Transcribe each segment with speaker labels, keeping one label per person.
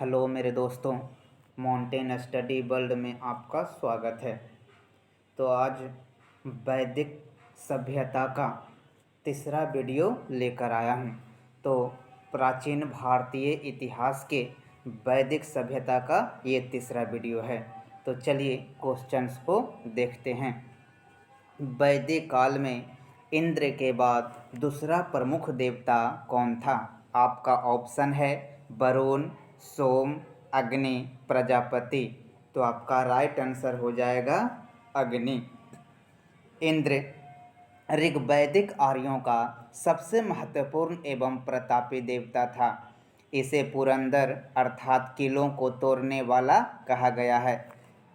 Speaker 1: Hello मेरे दोस्तों, mountain study world में आपका स्वागत है। तो आज वैदिक सभ्यता का तीसरा वीडियो लेकर आया हूँ। तो प्राचीन भारतीय इतिहास के वैदिक सभ्यता का ये तीसरा वीडियो है। तो चलिए क्वेश्चंस को देखते हैं। वैदिक काल में इंद्र के बाद दूसरा प्रमुख देवता कौन था? आपका ऑप्शन है वरुण, सोम, अग्नि, प्रजापति। तो आपका राइट आंसर हो जाएगा अग्नि। इंद्र ऋग्वैदिक आर्यों का सबसे महत्वपूर्ण एवं प्रतापी देवता था। इसे पुरंदर अर्थात किलों को तोड़ने वाला कहा गया है।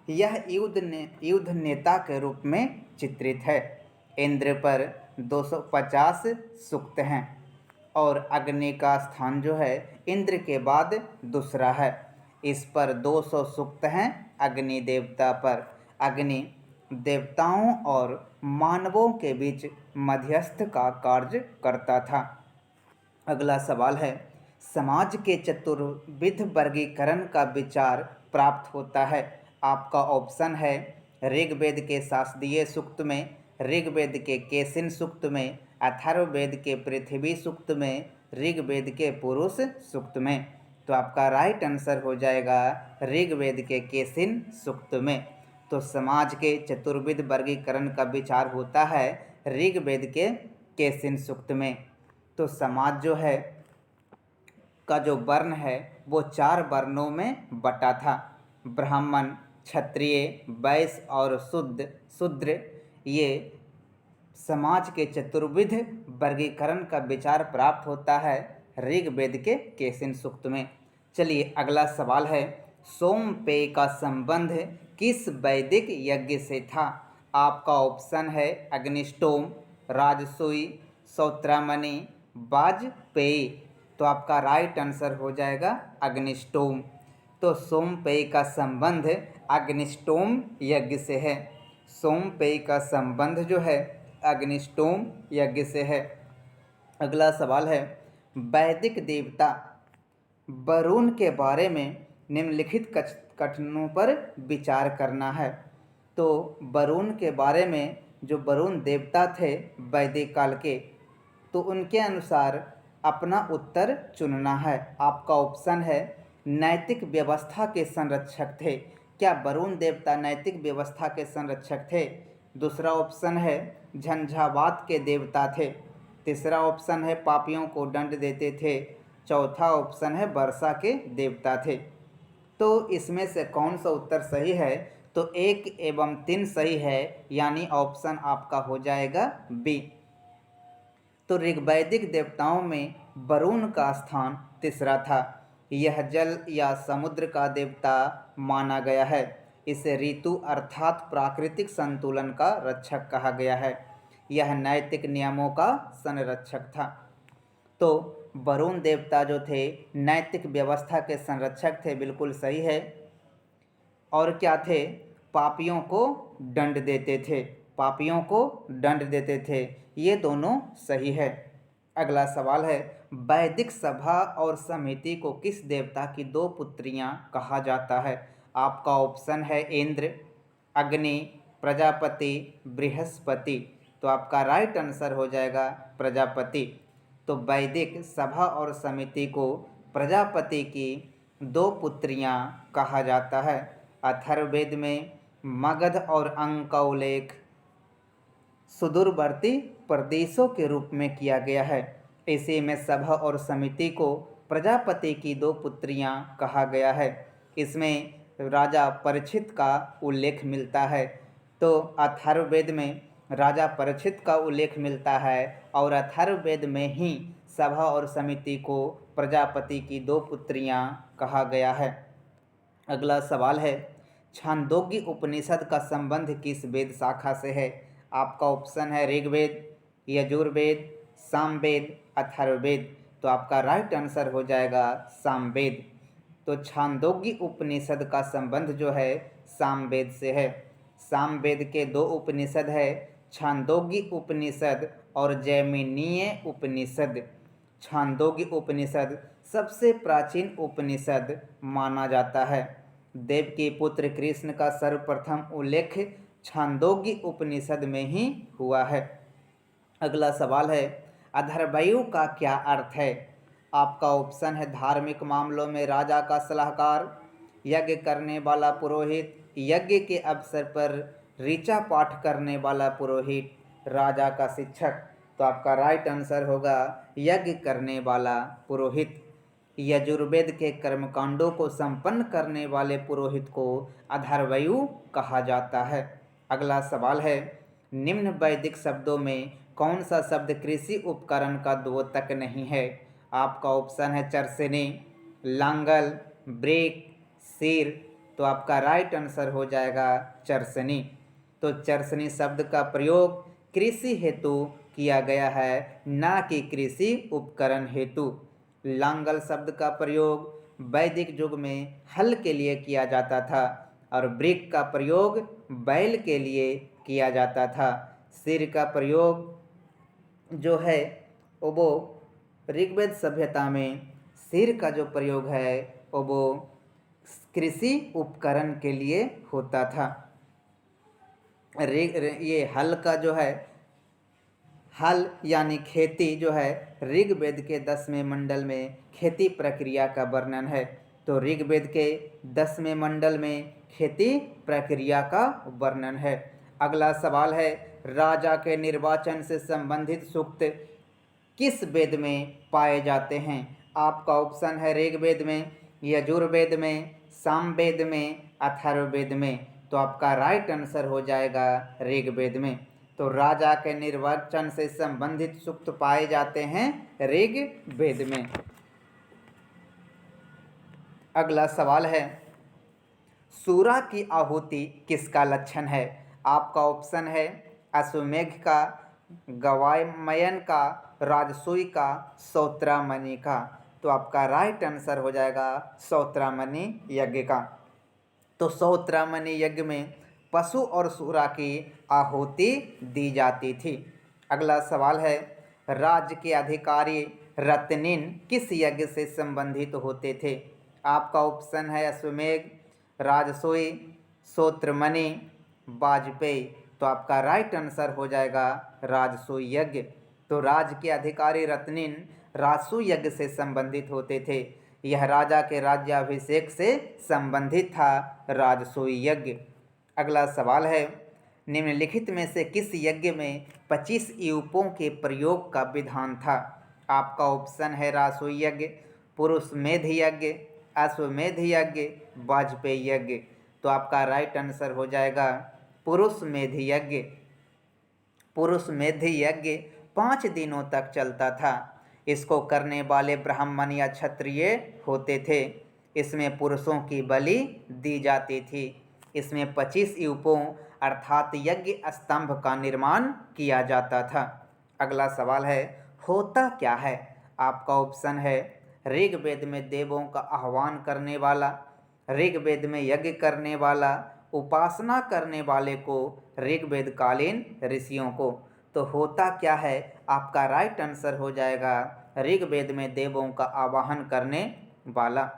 Speaker 1: यह युद्ध नेता के रूप में चित्रित है। इंद्र पर 250 सूक्त हैं और अग्नि का स्थान जो है इंद्र के बाद दूसरा है। इस पर 200 सूक्त हैं अग्नि देवता पर। अग्नि देवताओं और मानवों के बीच मध्यस्थ का कार्य करता था। अगला सवाल है, समाज के चतुर्विध वर्गीकरण का विचार प्राप्त होता है। आपका ऑप्शन है ऋग्वेद के शास्त्रीय सूक्त में, ऋग्वेद के केशिन सूक्त में, अथर्ववेद के पृथ्वी सूक्त में, ऋग्वेद के पुरुष सूक्त में। तो आपका राइट आंसर हो जाएगा ऋग्वेद के केशिन सूक्त में। तो समाज के चतुर्विध वर्गीकरण का विचार होता है ऋग्वेद के केशिन सूक्त में। तो समाज जो है का जो वर्ण है वो 4 वर्णों में बटा था। ब्राह्मण, क्षत्रिय, वैश्य और शूद्र। ये समाज के चतुर्विध वर्गीकरण का विचार प्राप्त होता है ऋग्वेद के केशिन सूक्त में। चलिए अगला सवाल है, सोमपेय का संबंध किस वैदिक यज्ञ से था? आपका ऑप्शन है अग्निष्टोम, राजसूय, सौत्रामणि, वाजपेयी। तो आपका राइट आंसर हो जाएगा अग्निष्टोम। तो सोमपेय का संबंध अग्निष्टोम यज्ञ से है। सोमपेय का संबंध जो है अग्निष्टोम यज्ञ से है। अगला सवाल है, वैदिक देवता वरुण के बारे में निम्नलिखित कथनों पर विचार करना है। तो वरुण के बारे में जो वरुण देवता थे वैदिक काल के, तो उनके अनुसार अपना उत्तर चुनना है। आपका ऑप्शन है नैतिक व्यवस्था के संरक्षक थे। क्या वरुण देवता नैतिक व्यवस्था के संरक्षक थे? दूसरा ऑप्शन है झंझावात के देवता थे। तीसरा ऑप्शन है पापियों को दंड देते थे। चौथा ऑप्शन है वर्षा के देवता थे। तो इसमें से कौन सा उत्तर सही है? तो 1 एवं 3 सही है, यानी ऑप्शन आपका हो जाएगा बी। तो ऋग्वैदिक देवताओं में वरुण का स्थान तीसरा था। यह जल या समुद्र का देवता माना गया है। इसे ऋतु अर्थात प्राकृतिक संतुलन का रक्षक कहा गया है। यह नैतिक नियमों का संरक्षक था। तो वरुण देवता जो थे नैतिक व्यवस्था के संरक्षक थे, बिल्कुल सही है। और क्या थे? पापियों को दंड देते थे। पापियों को दंड देते थे, ये दोनों सही है। अगला सवाल है, वैदिक सभा और समिति को किस देवता की 2 पुत्रियां कहा जाता है? आपका ऑप्शन है इंद्र, अग्नि, प्रजापति, बृहस्पति। तो आपका राइट आंसर हो जाएगा प्रजापति। तो वैदिक सभा और समिति को प्रजापति की 2 पुत्रियां कहा जाता है। अथर्ववेद में मगध और अंग का उल्लेख सुदूरवर्ती प्रदेशों के रूप में किया गया है। इसी में सभा और समिति को प्रजापति की 2 पुत्रियां कहा गया है। इसमें राजा परीक्षित का उल्लेख मिलता है। तो अथर्ववेद में राजा परीक्षित का उल्लेख मिलता है और अथर्ववेद में ही सभा और समिति को प्रजापति की 2 पुत्रियां कहा गया है। अगला सवाल है, छांदोग्य उपनिषद का संबंध किस वेद शाखा से है? आपका ऑप्शन है ऋग्वेद, यजुर्वेद, सामवेद, अथर्ववेद। तो आपका राइट आंसर हो जाएगा सामवेद। तो छांदोग्य उपनिषद का संबंध जो है सामवेद से है। सामवेद के 2 उपनिषद है, छांदोग्य उपनिषद और जैमिनीय उपनिषद। छांदोग्य उपनिषद सबसे प्राचीन उपनिषद माना जाता है। देव के पुत्र कृष्ण का सर्वप्रथम उल्लेख छांदोग्य उपनिषद में ही हुआ है। अगला सवाल है, अथर्वयु का क्या अर्थ है? आपका ऑप्शन है धार्मिक मामलों में राजा का सलाहकार, यज्ञ करने वाला पुरोहित, यज्ञ के अवसर पर ऋचा पाठ करने वाला पुरोहित, राजा का शिक्षक। तो आपका राइट आंसर होगा यज्ञ करने वाला पुरोहित। यजुर्वेद के कर्मकांडों को संपन्न करने वाले पुरोहित को अथर्वयु कहा जाता है। अगला सवाल है, निम्न वैदिक शब्दों में कौन सा शब्द कृषि उपकरण का द्योतक नहीं है? आपका ऑप्शन है चरसनी, लांगल, ब्रेक, सिर। तो आपका राइट आंसर हो जाएगा चरसनी। तो चरसनी शब्द का प्रयोग कृषि हेतु किया गया है, ना कि कृषि उपकरण हेतु। लांगल शब्द का प्रयोग वैदिक युग में हल के लिए किया जाता था और ब्रिक का प्रयोग बैल के लिए किया जाता था। सिर का प्रयोग जो है वो ऋग्वेद सभ्यता में सिर का जो प्रयोग है वो कृषि उपकरण के लिए होता था। ये हल का जो है, हल यानी खेती जो है, ऋग्वेद के 10वें मंडल में खेती प्रक्रिया का वर्णन है। तो ऋग्वेद के 10वें मंडल में खेती प्रक्रिया का वर्णन है। अगला सवाल है, राजा के निर्वाचन से संबंधित सूक्त किस वेद में पाए जाते हैं? आपका ऑप्शन है ऋग्वेद में, यजुर्वेद में, सामवेद में, अथर्ववेद में। तो आपका राइट आंसर हो जाएगा ऋग्वेद में। तो राजा के निर्वाचन से संबंधित सूक्त पाए जाते हैं ऋग्वेद में। अगला सवाल है, सूरा की आहुति किसका लक्षण है? आपका ऑप्शन है अश्वमेघ का, गवायमयन का, राजसूय का, सौत्रामणि का। तो आपका राइट आंसर हो जाएगा सौत्रामणि यज्ञ का। तो सौत्रामणि यज्ञ में पशु और सूरा की आहुति दी जाती थी। अगला सवाल है, राज्य के अधिकारी रत्निन किस यज्ञ से संबंधित होते थे? आपका ऑप्शन है अश्वमेघ, राजसूय, सौत्रमणि, वाजपेयी। तो आपका राइट आंसर हो जाएगा राजसूय यज्ञ। तो राज्य के अधिकारी रत्निन राजसूय यज्ञ से संबंधित होते थे। यह राजा के राज्याभिषेक से संबंधित था राजसूय यज्ञ। अगला सवाल है, निम्नलिखित में से किस यज्ञ में 25 यूपों के प्रयोग का विधान था? आपका ऑप्शन है राजसूय यज्ञ, पुरुषमेध यज्ञ, अश्वमेध यज्ञ, वाजपेयी यज्ञ। तो आपका राइट आंसर हो जाएगा पुरुषमेध यज्ञ। पुरुषमेध यज्ञ 5 दिनों तक चलता था। इसको करने वाले ब्राह्मण या क्षत्रिय होते थे। इसमें पुरुषों की बलि दी जाती थी। इसमें 25 यूपों अर्थात यज्ञ स्तंभ का निर्माण किया जाता था। अगला सवाल है, होता क्या है? आपका ऑप्शन है ऋग्वेद में देवों का आह्वान करने वाला, ऋग्वेद में यज्ञ करने वाला, उपासना करने वाले को, ऋग्वेद कालीन ऋषियों को। तो होता क्या है? आपका राइट आंसर हो जाएगा ऋग्वेद में देवों का आवाहन करने वाला।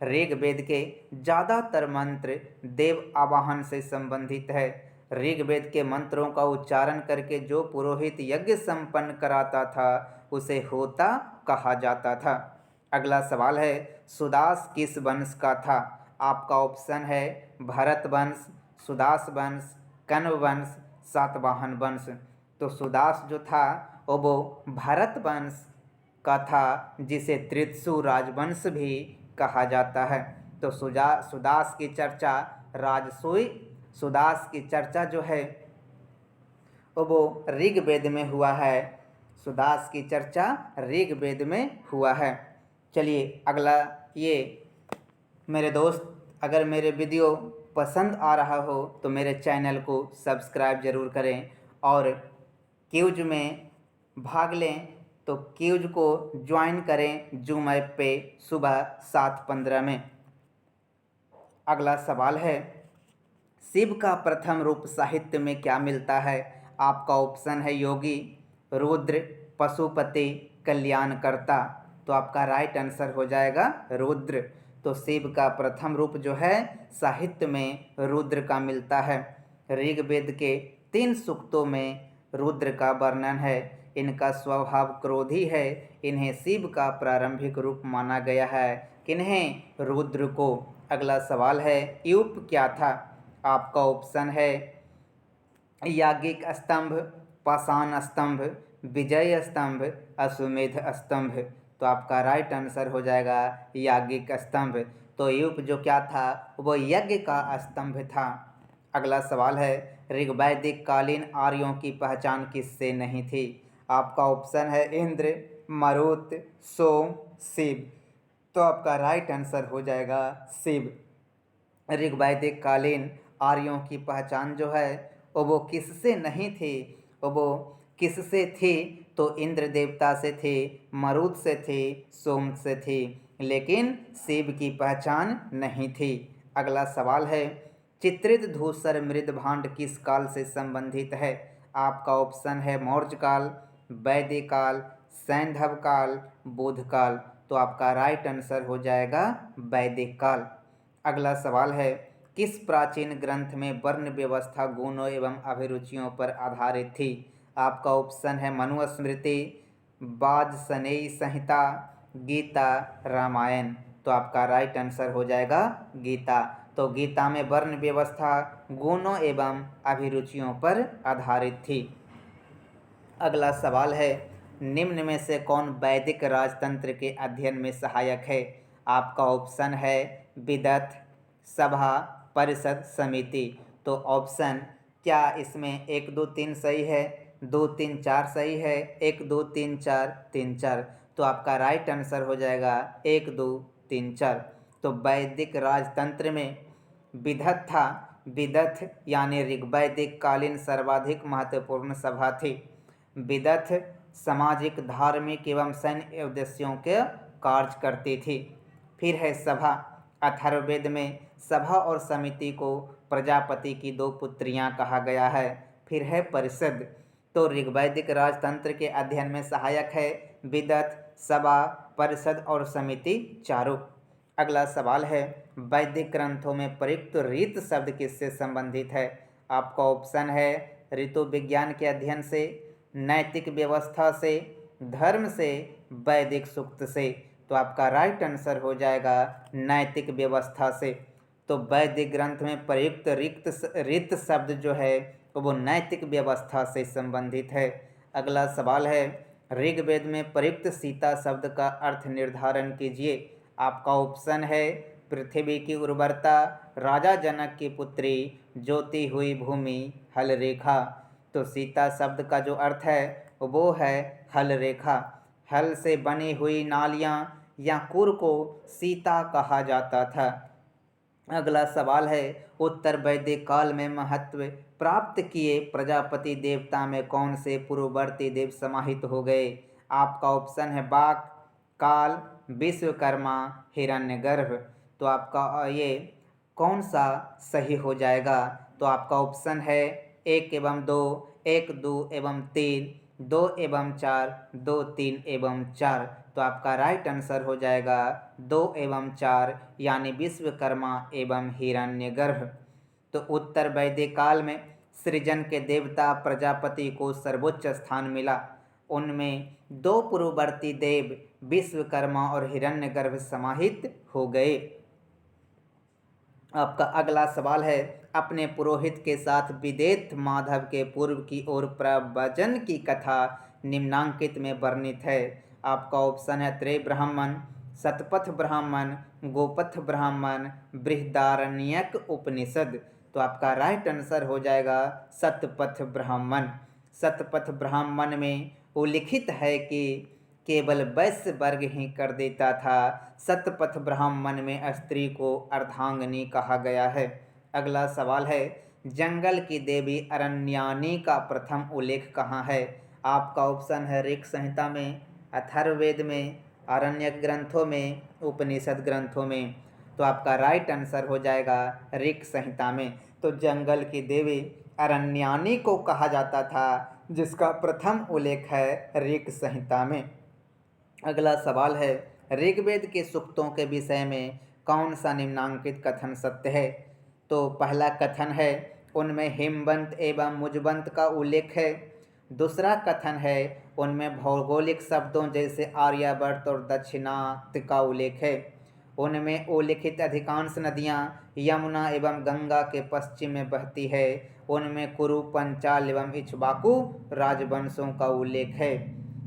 Speaker 1: ऋग्वेद के ज़्यादातर मंत्र देव आवाहन से संबंधित है। ऋग्वेद के मंत्रों का उच्चारण करके जो पुरोहित यज्ञ संपन्न कराता था उसे होता कहा जाता था। अगला सवाल है, सुदास किस वंश का था? आपका ऑप्शन है भरत वंश, सुदास वंश, कण्व वंश, सातवाहन वंश। तो सुदास जो था वो भरत वंश का था, जिसे त्रित्सु राजवंश भी कहा जाता है। तो सुदास की चर्चा राजसूय, सुदास की चर्चा जो है वो ऋग्वेद में हुआ है। सुदास की चर्चा ऋग्वेद में हुआ है। चलिए अगला, ये मेरे दोस्त, अगर मेरे वीडियो पसंद आ रहा हो तो मेरे चैनल को सब्सक्राइब ज़रूर करें और क्यूज में भाग लें तो क्यूज को ज्वाइन करें जूम ऐप पे सुबह 7:15 में। अगला सवाल है, शिव का प्रथम रूप साहित्य में क्या मिलता है? आपका ऑप्शन है योगी, रुद्र, पशुपति, कल्याणकर्ता। तो आपका राइट आंसर हो जाएगा रुद्र। तो शिव का प्रथम रूप जो है साहित्य में रुद्र का मिलता है। ऋग्वेद के 3 सूक्तों में रुद्र का वर्णन है। इनका स्वभाव क्रोधी है। इन्हें शिव का प्रारंभिक रूप माना गया है। किन्हें? रुद्र को। अगला सवाल है यूप क्या था? आपका ऑप्शन है याज्ञिक स्तंभ, पाषाण स्तंभ, विजय स्तंभ, अश्वमेध स्तंभ। तो आपका राइट आंसर हो जाएगा याज्ञिक स्तंभ। तो यूप जो क्या था वो यज्ञ का स्तंभ था। अगला सवाल है ऋग्वैदिक कालीन आर्यों की पहचान किससे नहीं थी? आपका ऑप्शन है इंद्र, मरुत, सोम, शिव। तो आपका राइट आंसर हो जाएगा शिव। ऋग्वैदिक कालीन आर्यों की पहचान जो है वो किससे नहीं थी? वो किससे थी? तो इंद्र देवता से थी, मरुत से थी, सोम से थी, लेकिन शिव की पहचान नहीं थी। अगला सवाल है चित्रित धूसर मृदभांड किस काल से संबंधित है? आपका ऑप्शन है मौर्य काल, वैदिक काल, सैंधव काल, बुध काल। तो आपका राइट आंसर हो जाएगा वैदिक काल। अगला सवाल है किस प्राचीन ग्रंथ में वर्ण व्यवस्था गुणों एवं अभिरुचियों पर आधारित थी? आपका ऑप्शन है मनुस्मृति, वाजसनेयी संहिता, गीता, रामायण। तो आपका राइट आंसर हो जाएगा गीता। तो गीता में वर्ण व्यवस्था गुणों एवं अभिरुचियों पर आधारित थी। अगला सवाल है निम्न में से कौन वैदिक राजतंत्र के अध्ययन में सहायक है? आपका ऑप्शन है विदत, सभा, परिषद, समिति। तो ऑप्शन क्या इसमें 1 2 3 सही है, 2 3 4 सही है, 1 2 3 4 3 4? तो आपका राइट आंसर हो जाएगा 1 2 3 4। तो वैदिक राजतंत्र में विदत था। विदत यानी ऋग्वैदिक कालीन सर्वाधिक महत्वपूर्ण सभा थी। विदत सामाजिक, धार्मिक एवं सैन्य उद्देश्यों के कार्य करती थी। फिर है सभा। अथर्ववेद में सभा और समिति को प्रजापति की 2 पुत्रियां कहा गया है। फिर है परिषद। तो ऋग्वैदिक राजतंत्र के अध्ययन में सहायक है विदत, सभा, परिषद और समिति चारों। अगला सवाल है वैदिक ग्रंथों में प्रयुक्त रीत शब्द किससे संबंधित है? आपका ऑप्शन है ऋतु विज्ञान के अध्ययन से, नैतिक व्यवस्था से, धर्म से, वैदिक सूक्त से। तो आपका राइट आंसर हो जाएगा नैतिक व्यवस्था से। तो वैदिक ग्रंथ में प्रयुक्त रीत शब्द जो है वो नैतिक व्यवस्था से संबंधित है। अगला सवाल है ऋग्वेद में प्रयुक्त सीता शब्द का अर्थ निर्धारण कीजिए। आपका ऑप्शन है पृथ्वी की उर्वरता, राजा जनक की पुत्री, ज्योति हुई भूमि, हल रेखा। तो सीता शब्द का जो अर्थ है वो है हल रेखा। हल से बनी हुई नालियाँ या कुर को सीता कहा जाता था। अगला सवाल है उत्तर वैदिक काल में महत्व प्राप्त किए प्रजापति देवता में कौन से पूर्ववर्ती देव समाहित हो गए? आपका ऑप्शन है बाक, काल, विश्वकर्मा, हिरण्यगर्भ। तो आपका ये कौन सा सही हो जाएगा? तो आपका ऑप्शन है 1 एवं 2, 1 2 एवं 3, 2 एवं 4, 2 3 एवं 4। तो आपका राइट आंसर हो जाएगा 2 एवं 4 यानी विश्वकर्मा एवं हिरण्यगर्भ। तो उत्तर वैदिक काल में सृजन के देवता प्रजापति को सर्वोच्च स्थान मिला। उनमें 2 पूर्ववर्ती देव विश्वकर्मा और हिरण्यगर्भ समाहित हो गए। आपका अगला सवाल है अपने पुरोहित के साथ विदेत माधव के पूर्व की ओर प्रव्रजन की कथा निम्नांकित में वर्णित है। आपका ऑप्शन है त्रय ब्राह्मण, शतपथ ब्राह्मण, गोपथ ब्राह्मण, बृहदारण्यक उपनिषद। तो आपका राइट आंसर हो जाएगा शतपथ ब्राह्मण। शतपथ ब्राह्मण में उल्लिखित है कि केवल वैश्य वर्ग ही कर देता था। शतपथ ब्राह्मण में स्त्री को अर्धांगिनी कहा गया है। अगला सवाल है जंगल की देवी अरण्यानी का प्रथम उल्लेख कहाँ है? आपका ऑप्शन है ऋक संहिता में, अथर्ववेद में, आरण्यक ग्रंथों में, उपनिषद ग्रंथों में। तो आपका राइट आंसर हो जाएगा ऋक संहिता में। तो जंगल की देवी अरण्यानी को कहा जाता था जिसका प्रथम उल्लेख है ऋक संहिता में। अगला सवाल है, ऋग्वेद के सूक्तों के विषय में कौन सा निम्नांकित कथन सत्य है? तो पहला कथन है, उनमें हिमवंत एवं मुजवंत का उल्लेख है। दूसरा कथन है, उनमें भौगोलिक शब्दों जैसे आर्यवर्त और दक्षिणात्य का उल्लेख है। उनमें उल्लिखित अधिकांश नदियाँ यमुना एवं गंगा के पश्चिम में बहती है। उनमें कुरु, पंचाल एवं इक्ष्वाकु राजवंशों का उल्लेख है।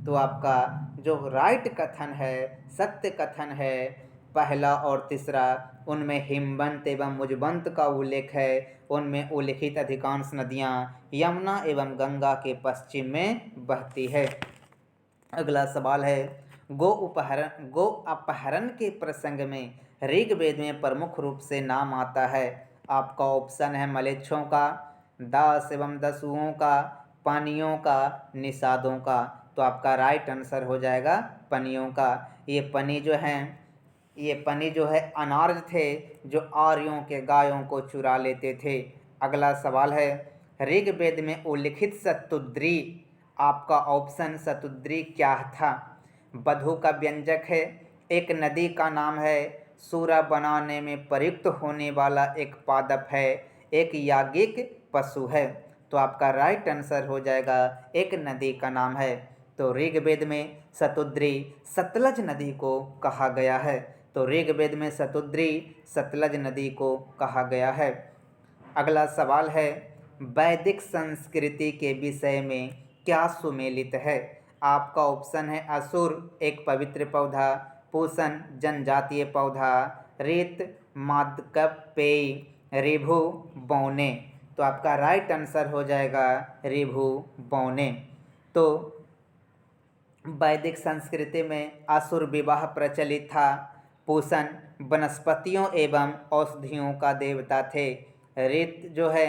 Speaker 1: तो आपका जो राइट कथन है, सत्य कथन है, पहला और तीसरा, उनमें हिमवंत एवं मुजवंत का उल्लेख है। उनमें उल्लिखित अधिकांश नदियाँ यमुना एवं गंगा के पश्चिम में बहती है। अगला सवाल है, गो अपहरण के प्रसंग में ऋग्वेद में प्रमुख रूप से नाम आता है। आपका ऑप्शन है मलेच्छों का, दास एवं दस्युओं का, पानियों का, निषादों का। तो आपका राइट आंसर हो जाएगा पनियों का। ये पनी जो है अनार्य थे, जो आर्यों के गायों को चुरा लेते थे। अगला सवाल है, ऋग्वेद में उल्लिखित शतुद्री, आपका ऑप्शन शतुद्री क्या था? वधु का व्यंजक है, एक नदी का नाम है, सूरा बनाने में प्रयुक्त होने वाला एक पादप है, एक याज्ञिक पशु है। तो आपका राइट आंसर हो जाएगा एक नदी का नाम है। तो ऋग्वेद में शतुद्री सतलज नदी को कहा गया है। तो ऋग्वेद में शतुद्री सतलज नदी को कहा गया है। अगला सवाल है, वैदिक संस्कृति के विषय में क्या सुमेलित है? आपका ऑप्शन है असुर एक पवित्र पौधा, पूषण जनजातीय पौधा, रेत मादकप पेय, ऋभु बौने। तो आपका राइट आंसर हो जाएगा ऋभु बौने। तो वैदिक संस्कृति में असुर विवाह प्रचलित था। पूषण वनस्पतियों एवं औषधियों का देवता थे। ऋत जो है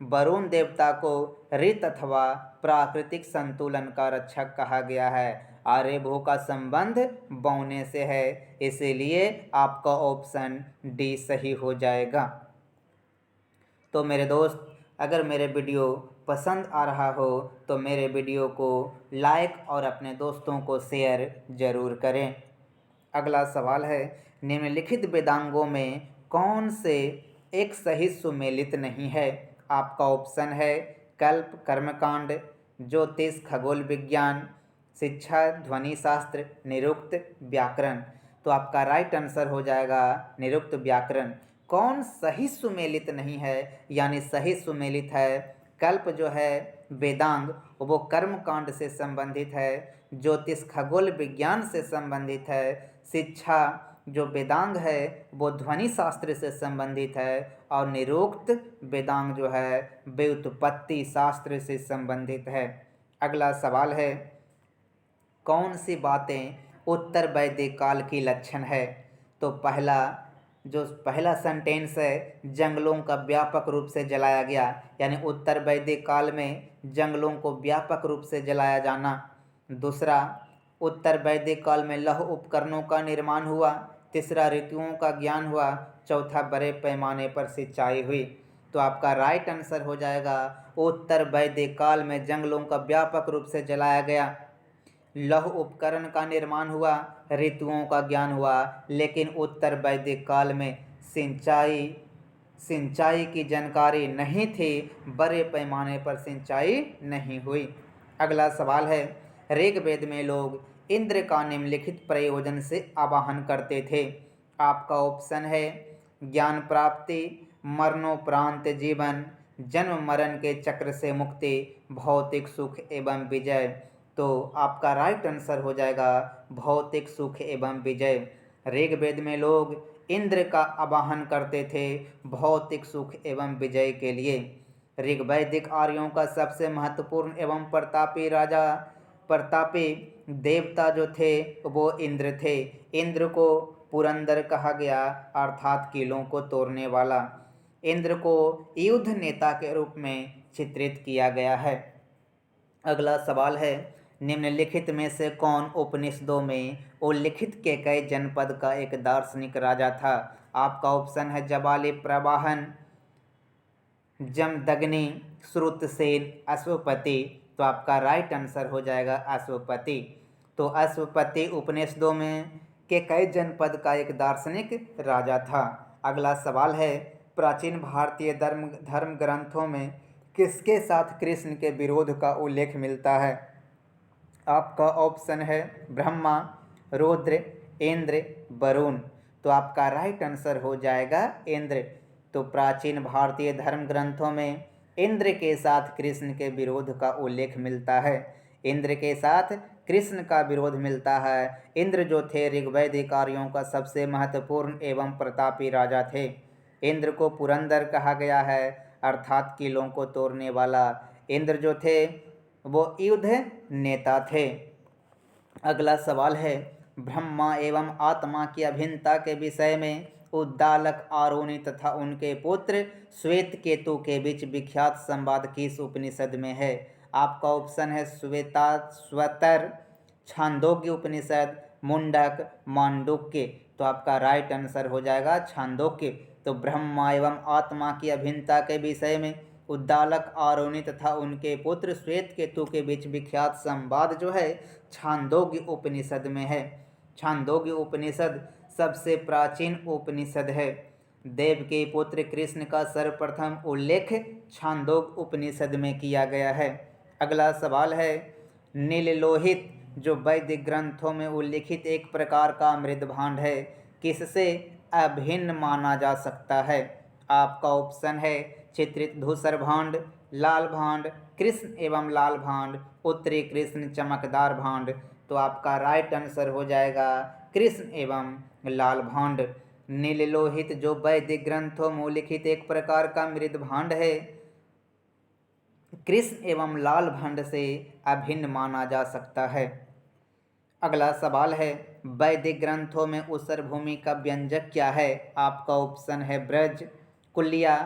Speaker 1: वरुण देवता को ऋत अथवा प्राकृतिक संतुलन का रक्षक कहा गया है। आर्यभू का संबंध बौने से है, इसीलिए आपका ऑप्शन डी सही हो जाएगा। तो मेरे दोस्त, अगर मेरे वीडियो पसंद आ रहा हो तो मेरे वीडियो को लाइक और अपने दोस्तों को शेयर ज़रूर करें। अगला सवाल है, निम्नलिखित वेदांगों में कौन से एक सही सुमेलित नहीं है? आपका ऑप्शन है कल्प, कर्मकांड, ज्योतिष, खगोल विज्ञान, शिक्षा, ध्वनि शास्त्र, निरुक्त, व्याकरण। तो आपका राइट आंसर हो जाएगा निरुक्त व्याकरण। कौन सही सुमेलित नहीं है, यानी सही सुमेलित है, कल्प जो है वेदांग वो कर्मकांड से संबंधित है, ज्योतिष खगोल विज्ञान से संबंधित है, शिक्षा जो वेदांग है वो ध्वनि शास्त्र से संबंधित है, और निरुक्त वेदांग जो है व्युत्पत्ति शास्त्र से संबंधित है। अगला सवाल है, कौन सी बातें उत्तर वैदिक काल की लक्षण है? तो पहला सेंटेंस है, जंगलों का व्यापक रूप से जलाया गया, यानी उत्तर वैदिक काल में जंगलों को व्यापक रूप से जलाया जाना। दूसरा, उत्तर वैदिक काल में लौह उपकरणों का निर्माण हुआ। तीसरा, ऋतुओं का ज्ञान हुआ। चौथा, बड़े पैमाने पर सिंचाई हुई। तो आपका राइट आंसर हो जाएगा उत्तर वैदिक काल में जंगलों का व्यापक रूप से जलाया गया, लौह उपकरण का निर्माण हुआ, ऋतुओं का ज्ञान हुआ, लेकिन उत्तर वैदिक काल में सिंचाई की जानकारी नहीं थी, बड़े पैमाने पर सिंचाई नहीं हुई। अगला सवाल है, ऋग्वेद में लोग इंद्र का निम्नलिखित प्रयोजन से आवाहन करते थे। आपका ऑप्शन है ज्ञान प्राप्ति, मरणोपरांत जीवन, जन्म मरण के चक्र से मुक्ति, भौतिक सुख एवं विजय। तो आपका राइट आंसर हो जाएगा भौतिक सुख एवं विजय। ऋग्वेद में लोग इंद्र का आवाहन करते थे भौतिक सुख एवं विजय के लिए। ऋग्वैदिक आर्यों का सबसे महत्वपूर्ण एवं प्रतापी देवता जो थे वो इंद्र थे। इंद्र को पुरंदर कहा गया, अर्थात किलों को तोड़ने वाला। इंद्र को युद्ध नेता के रूप में चित्रित किया गया है। अगला सवाल है, निम्नलिखित में से कौन उपनिषदों में उल्लिखित केकय जनपद का एक दार्शनिक राजा था? आपका ऑप्शन है जबाली, प्रवाहन, जमदग्नि, श्रुतसेन, अश्वपति। तो आपका राइट आंसर हो जाएगा अश्वपति। तो अश्वपति उपनिषदों में के कई जनपद का एक दार्शनिक राजा था। अगला सवाल है, प्राचीन भारतीय धर्म ग्रंथों में किसके साथ कृष्ण के विरोध का उल्लेख मिलता है? आपका ऑप्शन है ब्रह्मा, रुद्र, इंद्र, वरुण। तो आपका राइट आंसर हो जाएगा इंद्र। तो प्राचीन भारतीय धर्म ग्रंथों में इंद्र के साथ कृष्ण के विरोध का उल्लेख मिलता है। इंद्र के साथ कृष्ण का विरोध मिलता है। इंद्र जो थे ऋग्वैदिक आर्यों का सबसे महत्वपूर्ण एवं प्रतापी राजा थे। इंद्र को पुरंदर कहा गया है, अर्थात किलों को तोड़ने वाला। इंद्र जो थे वो युद्ध नेता थे। अगला सवाल है, ब्रह्मा एवं आत्मा की अभिन्नता के विषय में उद्दालक आरोनी तथा उनके पुत्र श्वेत केतु के बीच विख्यात संवाद किस उपनिषद में है? आपका ऑप्शन है श्वेताश्वतर, छांदोग्य उपनिषद, मुंडक, मांडुक्य। तो आपका राइट आंसर हो जाएगा छांदोग्य। तो ब्रह्मा एवं आत्मा की अभिन्नता के विषय में उद्दालक आरोनी तथा उनके पुत्र श्वेत केतु के बीच विख्यात संवाद जो है छांदोग्य उपनिषद में है। छांदोग्य उपनिषद सबसे प्राचीन उपनिषद है। देव के पुत्र कृष्ण का सर्वप्रथम उल्लेख छांदोग्य उपनिषद में किया गया है। अगला सवाल है, नीललोहित जो वैदिक ग्रंथों में उल्लिखित एक प्रकार का अमृत भांड है, किससे अभिन्न माना जा सकता है? आपका ऑप्शन है चित्रित धूसर भांड, लाल भांड, कृष्ण एवं लाल भांड, उत्तरी कृष्ण चमकदार भांड। तो आपका राइट आंसर हो जाएगा कृष्ण एवं लाल भांड। नीललोहित जो वैदिक ग्रंथों में उल्लिखित एक प्रकार का मृद भांड है, कृष्ण एवं लाल भांड से अभिन्न माना जा सकता है। अगला सवाल है, वैदिक ग्रंथों में ऊसर भूमि का व्यंजक क्या है? आपका ऑप्शन है ब्रज, कुलिया,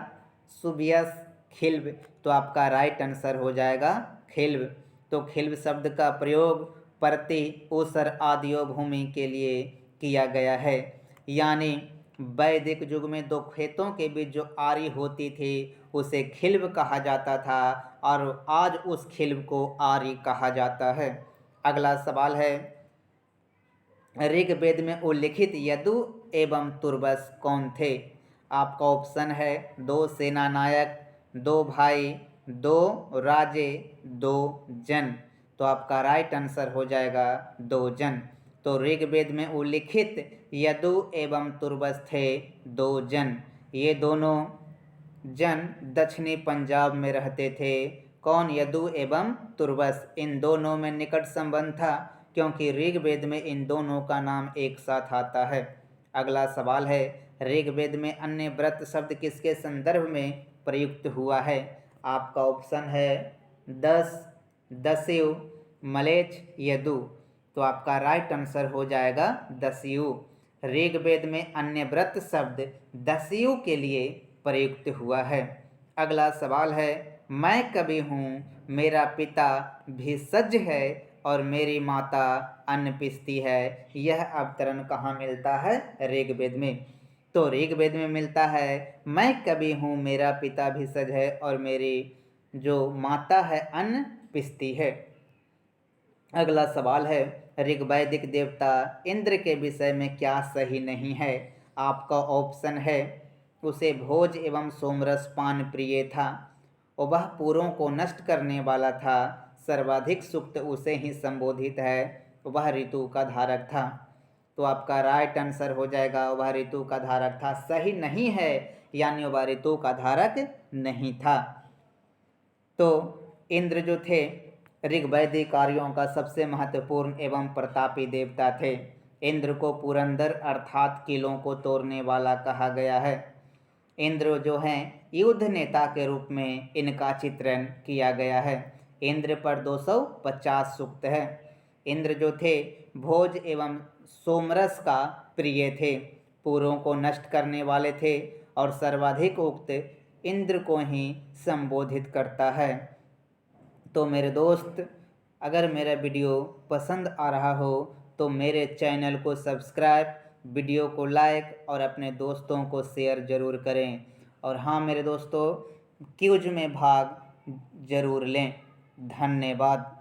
Speaker 1: सुबियस, खिल्व। तो आपका राइट आंसर हो जाएगा खिल्व। तो खिल्व शब्द का प्रयोग परति, ऊसर आदियो भूमि के लिए किया गया है। यानी वैदिक युग में दो खेतों के बीच जो आरी होती थी उसे खिल्व कहा जाता था और आज उस खिल्व को आरी कहा जाता है। अगला सवाल है, ऋग्वेद में उल्लिखित यदु एवं तुर्बस कौन थे? आपका ऑप्शन है दो सेना नायक, दो भाई, दो राजे, दो जन। तो आपका राइट आंसर हो जाएगा दो जन। तो ऋग्वेद में उल्लिखित यदु एवं तुर्बस थे दो जन। ये दोनों जन दक्षिणी पंजाब में रहते थे। कौन? यदु एवं तुर्बस। इन दोनों में निकट संबंध था क्योंकि ऋग्वेद में इन दोनों का नाम एक साथ आता है। अगला सवाल है, ऋग्वेद में अन्य व्रत शब्द किसके संदर्भ में प्रयुक्त हुआ है? आपका ऑप्शन है 10, दस्यु, मलेच्छ, यदु। तो आपका राइट आंसर हो जाएगा दस्यु। ऋग्वेद में अन्य व्रत शब्द दस्यु के लिए प्रयुक्त हुआ है। अगला सवाल है, मैं कवि हूँ, मेरा पिता भेषज है और मेरी माता अन्न पीसती है। यह अवतरण कहाँ मिलता है? ऋग्वेद में। तो ऋग्वेद में मिलता है, मैं कवि हूँ, मेरा पिता भेषज है और मेरी जो माता है अन्न पीसती है। अगला सवाल है, ऋग्वैदिक देवता इंद्र के विषय में क्या सही नहीं है? आपका ऑप्शन है उसे भोज एवं सोमरस पान प्रिय था, वह पूरों को नष्ट करने वाला था, सर्वाधिक सुक्त उसे ही संबोधित है, वह ऋतु का धारक था। तो आपका राइट आंसर हो जाएगा वह ऋतु का धारक था। सही नहीं है, यानी वह ऋतु का धारक नहीं था। तो इंद्र जो थे ऋग्वैदिक आर्यों का सबसे महत्वपूर्ण एवं प्रतापी देवता थे। इंद्र को पुरंदर अर्थात किलों को तोड़ने वाला कहा गया है। इंद्र जो हैं युद्ध नेता के रूप में इनका चित्रण किया गया है। इंद्र पर 250 सूक्त है। इंद्र जो थे भोज एवं सोमरस का प्रिय थे, पूरों को नष्ट करने वाले थे और सर्वाधिक उक्त इंद्र को ही संबोधित करता है। तो मेरे दोस्त, अगर मेरा वीडियो पसंद आ रहा हो तो मेरे चैनल को सब्सक्राइब, वीडियो को लाइक और अपने दोस्तों को शेयर ज़रूर करें। और हाँ मेरे दोस्तों, क्विज में भाग ज़रूर लें। धन्यवाद।